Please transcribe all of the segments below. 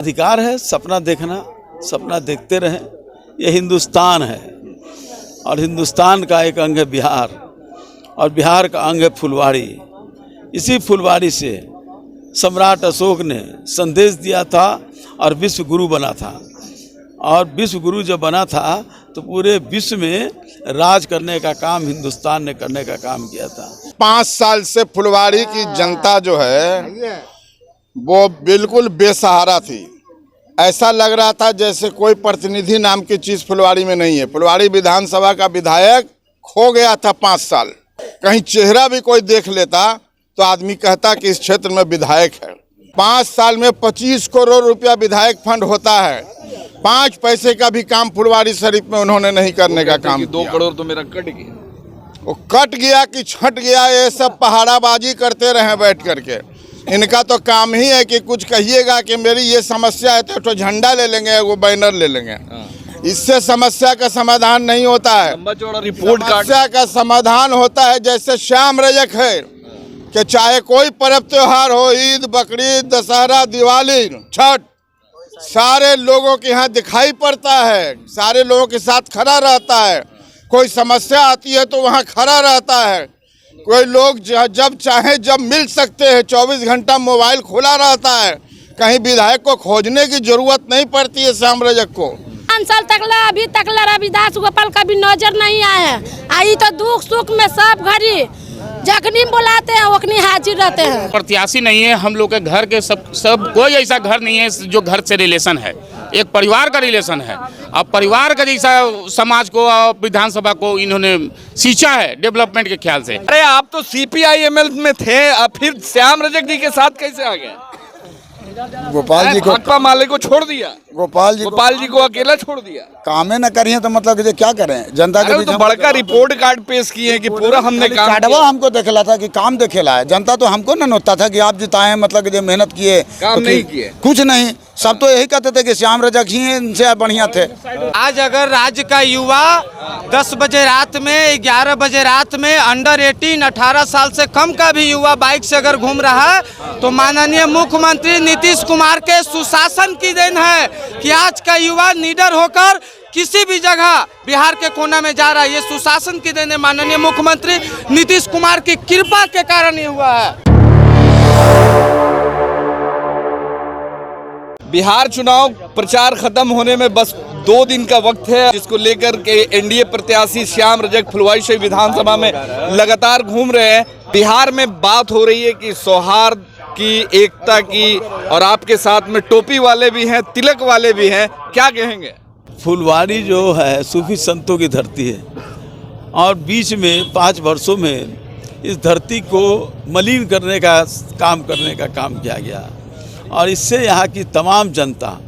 अधिकार है सपना देखना, सपना देखते रहें। ये हिंदुस्तान है और हिंदुस्तान का एक अंग है बिहार और बिहार का अंग है फुलवाड़ी। इसी फुलवाड़ी से सम्राट अशोक ने संदेश दिया था और विश्व गुरु बना था। और विश्व गुरु जब बना था तो पूरे विश्व में राज करने का काम हिंदुस्तान ने करने का काम किया था। 5 साल से फुलवाड़ी की जनता जो है वो बिल्कुल बेसहारा थी। ऐसा लग रहा था जैसे कोई प्रतिनिधि नाम की चीज फुलवाड़ी में नहीं है। फुलवाड़ी विधानसभा का विधायक खो गया था 5 साल। कहीं चेहरा भी कोई देख लेता तो आदमी कहता कि इस क्षेत्र में विधायक है। 5 साल में 25 करोड़ रुपया विधायक फंड होता है। 5 पैसे का भी काम फुलवाड़ी शरीफ में उन्होंने नहीं करने का काम किया। 2 करोड़ तो मेरा कट गया। वो कट गया कि छट गया, ये सब पहाड़ाबाजी करते रहे बैठ करके। इनका तो काम ही है कि कुछ कहिएगा कि मेरी ये समस्या है तो झंडा ले लेंगे, वो बैनर ले लेंगे। इससे समस्या का समाधान नहीं होता है। रिपोर्ट समस्या का समाधान होता है जैसे श्याम रजक है कि चाहे कोई पर्व त्योहार हो, ईद, बकरीद, दशहरा, दिवाली, छठ, सारे लोगों के यहाँ दिखाई पड़ता है, सारे लोगों के साथ खड़ा रहता है। कोई समस्या आती है तो वहाँ खड़ा रहता है। कोई लोग जब चाहे जब मिल सकते हैं, 24 घंटा मोबाइल खुला रहता है। कहीं विधायक को खोजने की जरूरत नहीं पड़ती है श्याम रजक को। 5 साल तक अभी तक रविदास गोपाल कभी नजर नहीं आए। आई तो दुख सुख में सब घड़ी जखनी बुलाते हैं वखनी हाजिर रहते हैं। प्रत्याशी नहीं है हम लोग के घर के सब कोई ऐसा घर नहीं है जो घर से रिलेशन है। एक परिवार का रिलेशन है। अब परिवार का जैसा समाज को और विधानसभा को इन्होंने सींचा है डेवलपमेंट के ख्याल से। अरे आप तो CPIML में थे, अब फिर श्याम रजक जी के साथ कैसे आ गए? गोपाल जी को भाकपा माले को छोड़ दिया। गोपाल जी को अकेला छोड़ दिया। कामें न करिए तो मतलब कि क्या करें जनता के बीच। तो बड़का रिपोर्ट कार्ड पेश किए कि पूरा हमने काम कार्डवा हमको देखेला था कि काम देखेला है। जनता तो हमको न नोता था कि आप जिताए, मतलब कि मेहनत किए, काम नहीं किए, कुछ नहीं। सब तो यही कहते थे कि श्याम रजक ही इनसे बढ़िया थे। आज अगर राज्य का युवा 10 बजे रात में, 11 बजे रात में अंडर 18 18 साल से कम का भी युवा बाइक से अगर घूम रहा है तो माननीय मुख्यमंत्री नीतीश कुमार के सुशासन की देन है कि आज का युवा निडर होकर किसी भी जगह बिहार के कोना में जा रहा है। ये सुशासन की देन है, माननीय मुख्यमंत्री नीतीश कुमार की कृपा के कारण ये हुआ है। बिहार चुनाव प्रचार खत्म होने में बस 2 दिन का वक्त है, जिसको लेकर के एनडीए प्रत्याशी श्याम रजक फुलवाड़ी शरीफ विधानसभा में लगातार घूम रहे हैं। बिहार में बात हो रही है कि सौहार्द की, एकता की, और आपके साथ में टोपी वाले भी हैं, तिलक वाले भी हैं, क्या कहेंगे? फुलवाड़ी जो है सूफी संतों की धरती है और बीच में 5 वर्षों में इस धरती को मलिन करने का काम किया गया। और इससे यहाँ की तमाम जनता,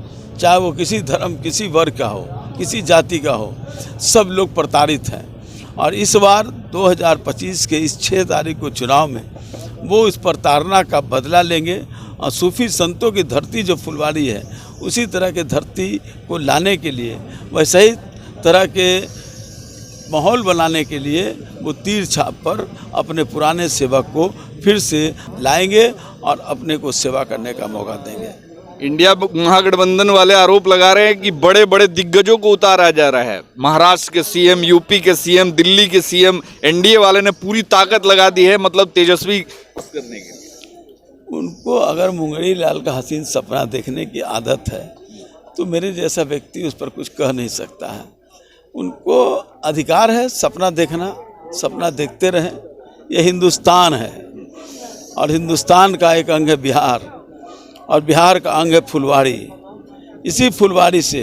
चाहे वो किसी धर्म, किसी वर्ग का हो, किसी जाति का हो, सब लोग प्रताड़ित हैं। और इस बार 2025 के इस 6 तारीख को चुनाव में वो इस प्रताड़ना का बदला लेंगे। और सूफी संतों की धरती जो फुलवाड़ी है, उसी तरह के धरती को लाने के लिए, वैसे ही तरह के माहौल बनाने के लिए वो तीर छाप पर अपने पुराने सेवक को फिर से लाएंगे और अपने को सेवा करने का मौका देंगे। इंडिया महागठबंधन वाले आरोप लगा रहे हैं कि बड़े बड़े दिग्गजों को उतारा जा रहा है। महाराष्ट्र के सीएम, यूपी के सीएम, दिल्ली के सीएम, एनडीए वाले ने पूरी ताकत लगा दी है, मतलब तेजस्वी करने के लिए। उनको अगर मुंगरी लाल का हसीन सपना देखने की आदत है तो मेरे जैसा व्यक्ति उस पर कुछ कह नहीं सकता है। उनको अधिकार है सपना देखना, सपना देखते रहें। ये हिंदुस्तान है और हिंदुस्तान का एक अंग है बिहार और बिहार का अंग है फुलवाड़ी। इसी फुलवाड़ी से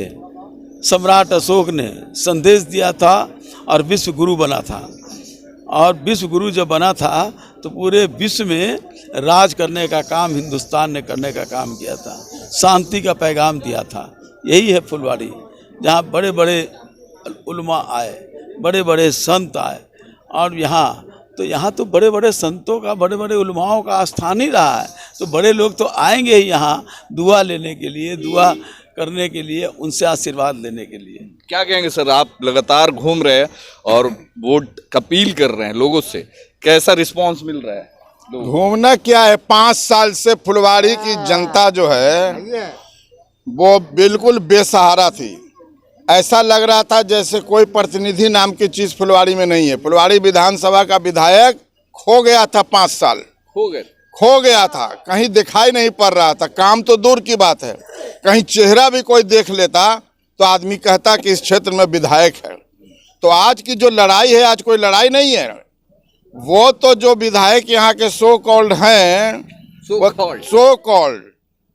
सम्राट अशोक ने संदेश दिया था और विश्व गुरु बना था। और विश्व गुरु जब बना था तो पूरे विश्व में राज करने का काम हिंदुस्तान ने करने का काम किया था, शांति का पैगाम दिया था। यही है फुलवाड़ी, जहाँ बड़े बड़े उलमा आए, बड़े बड़े संत आए। और यहाँ तो बड़े बड़े संतों का, बड़े बड़े उलमाओं का स्थान ही रहा है। तो बड़े लोग तो आएंगे ही यहाँ दुआ लेने के लिए, दुआ करने के लिए, उनसे आशीर्वाद लेने के लिए। क्या कहेंगे सर, आप लगातार घूम रहे हैं और वोट अपील कर रहे हैं लोगों से, कैसा रिस्पांस मिल रहा है? घूमना क्या है, 5 साल से फुलवाड़ी की जनता जो है वो बिल्कुल बेसहारा थी। ऐसा लग रहा था जैसे कोई प्रतिनिधि नाम की चीज फुलवाड़ी में नहीं है। फुलवाड़ी विधानसभा का विधायक खो गया था, 5 साल खो गया था, कहीं दिखाई नहीं पड़ रहा था। काम तो दूर की बात है, कहीं चेहरा भी कोई देख लेता तो आदमी कहता कि इस क्षेत्र में विधायक है। तो आज की जो लड़ाई है, आज कोई लड़ाई नहीं है। वो तो जो विधायक यहाँ के सो कॉल्ड हैं, सो कॉल्ड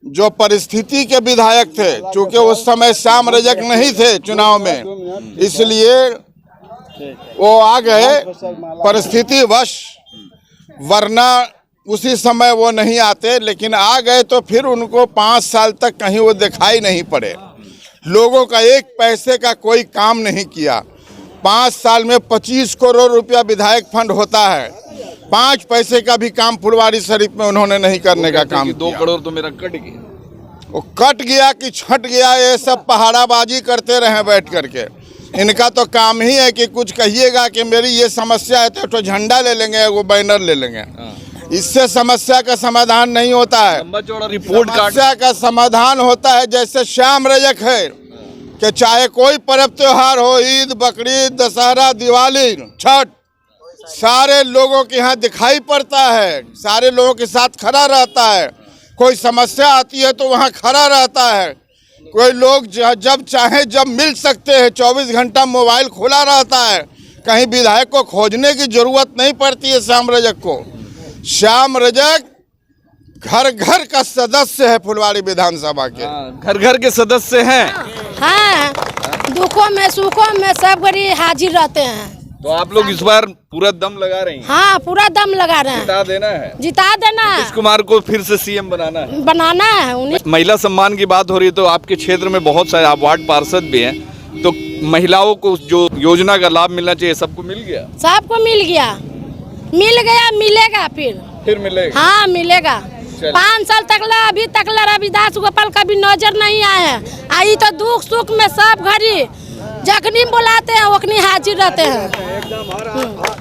जो परिस्थिति के विधायक थे, चूंकि उस समय श्याम रजक नहीं थे चुनाव में, इसलिए वो आ गए परिस्थिति वश, वरना उसी समय वो नहीं आते। लेकिन आ गए तो फिर उनको 5 साल तक कहीं वो दिखाई नहीं पड़े। लोगों का एक पैसे का कोई काम नहीं किया। 5 साल में 25 करोड़ रुपया विधायक फंड होता है, 5 पैसे का भी काम फुलवाड़ी शरीफ में उन्होंने नहीं करने का काम किया। 2 करोड़ तो मेरा कट गया। वो कट गया कि छट गया, ये सब पहाड़ाबाजी करते रहे बैठ करके। इनका तो काम ही है कि कुछ कहिएगा कि मेरी ये समस्या है तो झंडा ले लेंगे, वो बैनर ले लेंगे। इससे समस्या का समाधान नहीं होता है। रिपोर्ट समस्या का समाधान होता है जैसे श्याम रजक है कि चाहे कोई पर्व त्योहार हो, ईद, बकरीद, दशहरा, दिवाली, छठ, सारे लोगों के यहाँ दिखाई पड़ता है, सारे लोगों के साथ खड़ा रहता है। कोई समस्या आती है तो वहाँ खड़ा रहता है। कोई लोग जब चाहे जब मिल सकते हैं, 24 घंटा मोबाइल खुला रहता है। कहीं विधायक को खोजने की जरूरत नहीं पड़ती है श्याम रजक को। श्याम रजक घर घर का सदस्य है फुलवाड़ी विधानसभा के। घर घर के सदस्य हैं। हाँ, दुखों में सुखों में सब घड़ी हाजिर रहते हैं। तो आप लोग इस बार पूरा दम लगा रही हैं? हाँ, पूरा दम लगा रहे हैं। जिता देना है, जिता देना है। नीतीश कुमार को फिर से सीएम बनाना है, बनाना है उन्हें। महिला सम्मान की बात हो रही है तो आपके क्षेत्र में बहुत सारे, आप वार्ड पार्षद भी हैं, तो महिलाओं को जो योजना का लाभ मिलना चाहिए सबको मिल गया? सबको मिल गया, मिलेगा फिर मिलेगा। हाँ, मिलेगा। 5 साल तक अभी तक रविदास गोपाल कभी नजर नहीं आए हैं। आई तो दुख सुख में सब घड़ी जखनी बुलाते हैं वखनी हाजिर रहते हैं।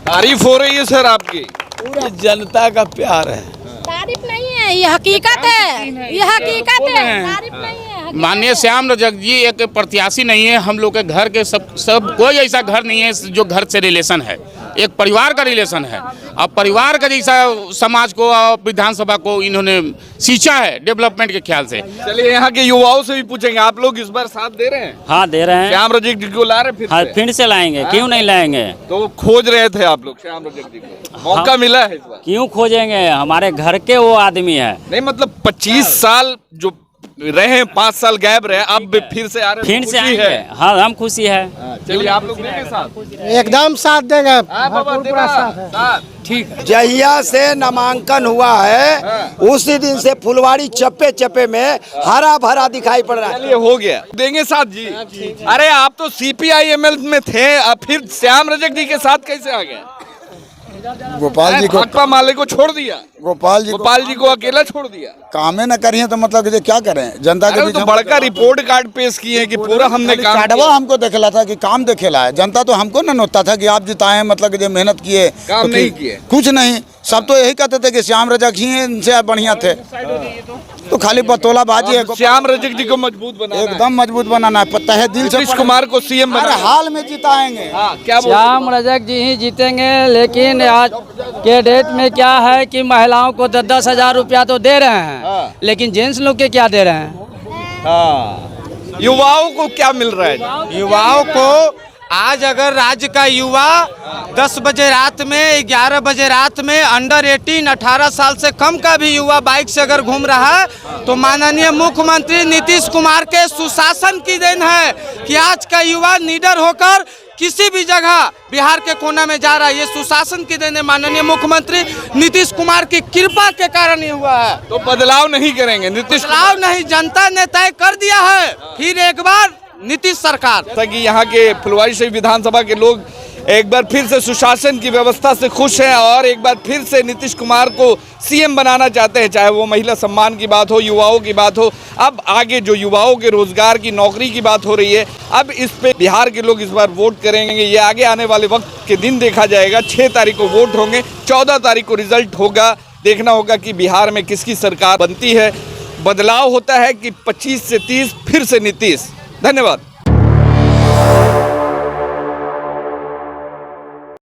तारीफ हो रही है सर आपकी? ये जनता का प्यार है। तारीफ नहीं है, ये हकीकत है, ये हकीकत है, तारीफ नहीं है। माननीय श्याम रजक जी एक प्रत्याशी नहीं है। हम लोग के घर के सब कोई ऐसा घर नहीं है जो घर से रिलेशन है, एक परिवार का रिलेशन है। अब परिवार का जैसा समाज को और विधानसभा को इन्होंने सींचा है डेवलपमेंट के ख्याल से। चलिए यहाँ के युवाओं से भी पूछेंगे, आप लोग इस बार साथ दे रहे हैं? हाँ, दे रहे हैं। श्याम रजक जी को ला रहे फिर? हाँ, फिर से लाएंगे। क्यों नहीं लाएंगे? तो खोज रहे थे आप लोग श्याम रजक जी को, मौका मिला है इस बार? क्यों खोजेंगे, हमारे घर के वो आदमी है। नहीं मतलब 25 साल जो रहे, 5 साल गैप रहे, अब फिर से आ रहे, फिर से आएंगे। हाँ, हम खुशी है। चलिए आप लोग देंगे साथ? एकदम साथ देंगे, ठीक है। जहिया से नामांकन हुआ है उसी दिन से फुलवाड़ी चप्पे चप्पे में हरा भरा दिखाई पड़ रहा है। चलिए हो गया, देंगे साथ जी। अरे आप तो CPIML में थे, अब फिर श्याम रजक जी के साथ कैसे आ गए? गोपाल जी को, भाकपा माले को छोड़ दिया, गोपाल जी को अकेला छोड़ दिया। कामें न करिए तो मतलब कि क्या करें जनता के बीच? तो बड़का रिपोर्ट कार्ड पेश किए हैं कि पूरा हमने काम कार्डवा हमको देखेला था कि काम देखेला है। जनता तो हमको न नोता था कि आप जिताए, मतलब कि जो मेहनत किए, काम नहीं किए, कुछ नहीं। सब तो यही कहते थे कि श्याम रजक ही इनसे बढ़िया थे। तो खाली बतौलाबाजी है। श्याम रजक जी को मजबूत बनाना है, एकदम मजबूत बनाना है, पता है दिल से। नीतीश कुमार को सीएम हर हाल में जिताएंगे। क्या श्याम रजक जी ही जीतेंगे, लेकिन आज के डेट में क्या है कि महिलाओं को 10-10 हजार रुपया तो दे रहे हैं, लेकिन जेंट्स लोग के क्या दे रहे हैं? युवाओं को क्या मिल रहा है? युवाओं को आज अगर राज्य का युवा 10 बजे रात में, 11 बजे रात में अंडर 18 18 साल से कम का भी युवा बाइक से अगर घूम रहा है तो माननीय मुख्यमंत्री नीतीश कुमार के सुशासन की देन है कि आज का युवा निडर होकर किसी भी जगह बिहार के कोना में जा रहा है। ये सुशासन की देन है, माननीय मुख्यमंत्री नीतीश कुमार की कृपा के कारण ये हुआ है। तो बदलाव नहीं करेंगे नीतीश? बदलाव नहीं, जनता ने तय कर दिया है फिर एक बार नीतीश सरकार। ताकि यहाँ के फुलवाड़ी शरीफ विधानसभा के लोग एक बार फिर से सुशासन की व्यवस्था से खुश हैं और एक बार फिर से नीतीश कुमार को सीएम बनाना चाहते हैं। चाहे वो महिला सम्मान की बात हो, युवाओं की बात हो, अब आगे जो युवाओं के रोजगार की, नौकरी की बात हो रही है, अब इस पे बिहार के लोग इस बार वोट करेंगे। ये आगे आने वाले वक्त के दिन देखा जाएगा। 6 तारीख को वोट होंगे, 14 तारीख को रिजल्ट होगा। देखना होगा कि बिहार में किसकी सरकार बनती है। बदलाव होता है कि 25 से 30 फिर से नीतीश। धन्यवाद।